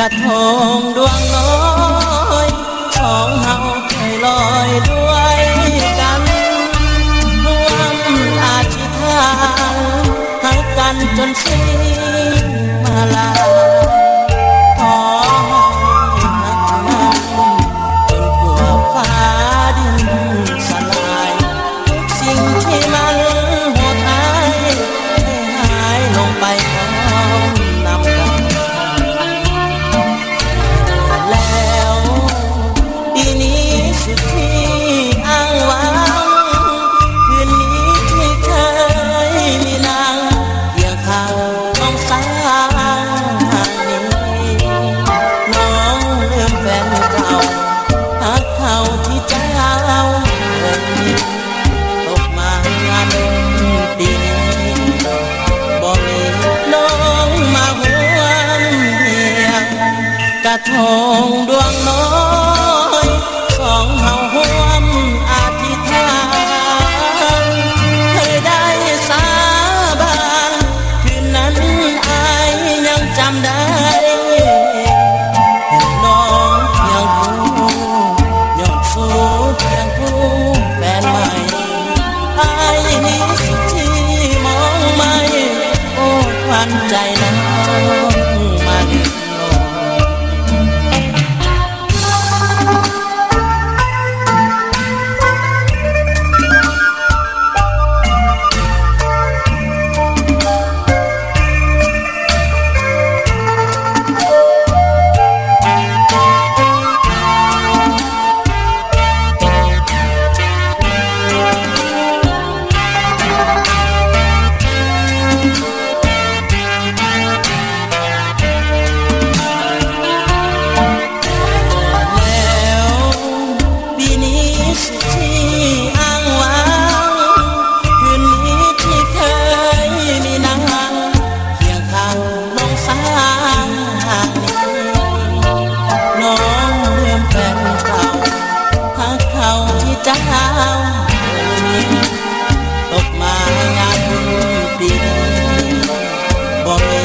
ระทงดวงน้อยสองเฮาเคยลอยด้วยกันร่วมอาธิษฐานให้กันจนสิ้นมาลาขอให้รักนั้นจนกว่าฟ้าดินสลายทุกสิ่งที่มันโหดร้ายให้หายลงไปพร้อมนำกันแล้วปีนี้สุดที่อ้างว้างคืนนี้ที่เคยมีนางเคียงข้างน้องสาวนี้น้องลืมแฟนเก่าหักเขาที่เจ้าเคยมีตกมางานปีนี้บ่มีน้องมาหวนเหียงกระทงดวงน้อยสองเฮาร่วมอธิษฐานเคยได้สาบานคืนนั้นอายยังจำได้เห็นน้องเพียงผู้ยอดสูงเพียงผู้แฟนใหม่อายนี้สุดที่มองไม่โอ้ควันใจน้องมาเด็ดเจ้าตกมางานบุญปีนี้บ่มี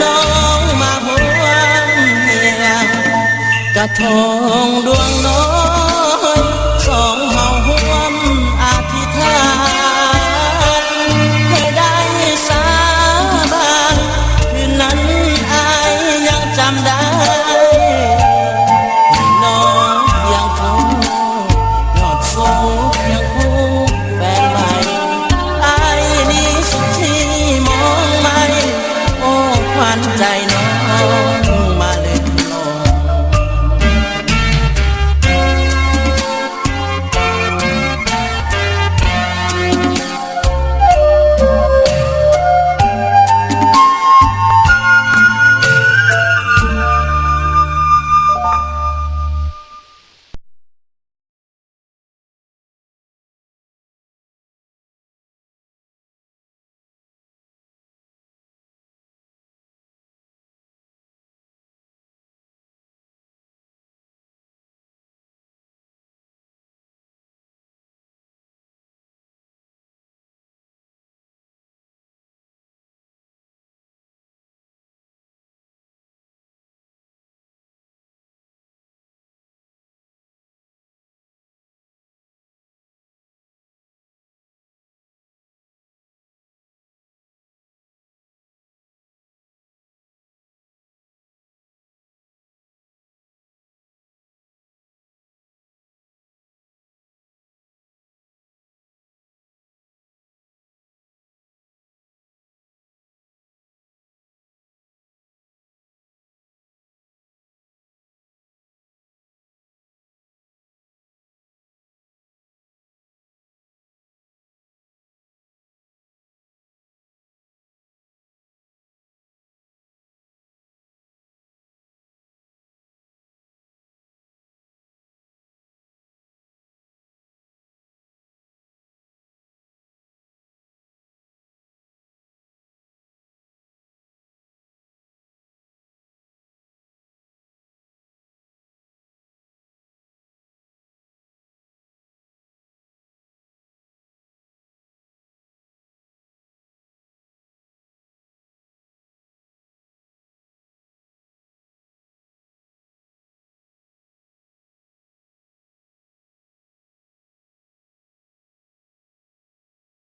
น้องมาหวนเหียงกระทงดวงน้อยสองเฮาร่วมอธิษฐานให้ได้สาบานคืนนั้นอายยังจำได้น้องยังคงสูงเพียงผู้แฟนใหม่อายนี้สุดที่มองไม่โอ้ควันใจ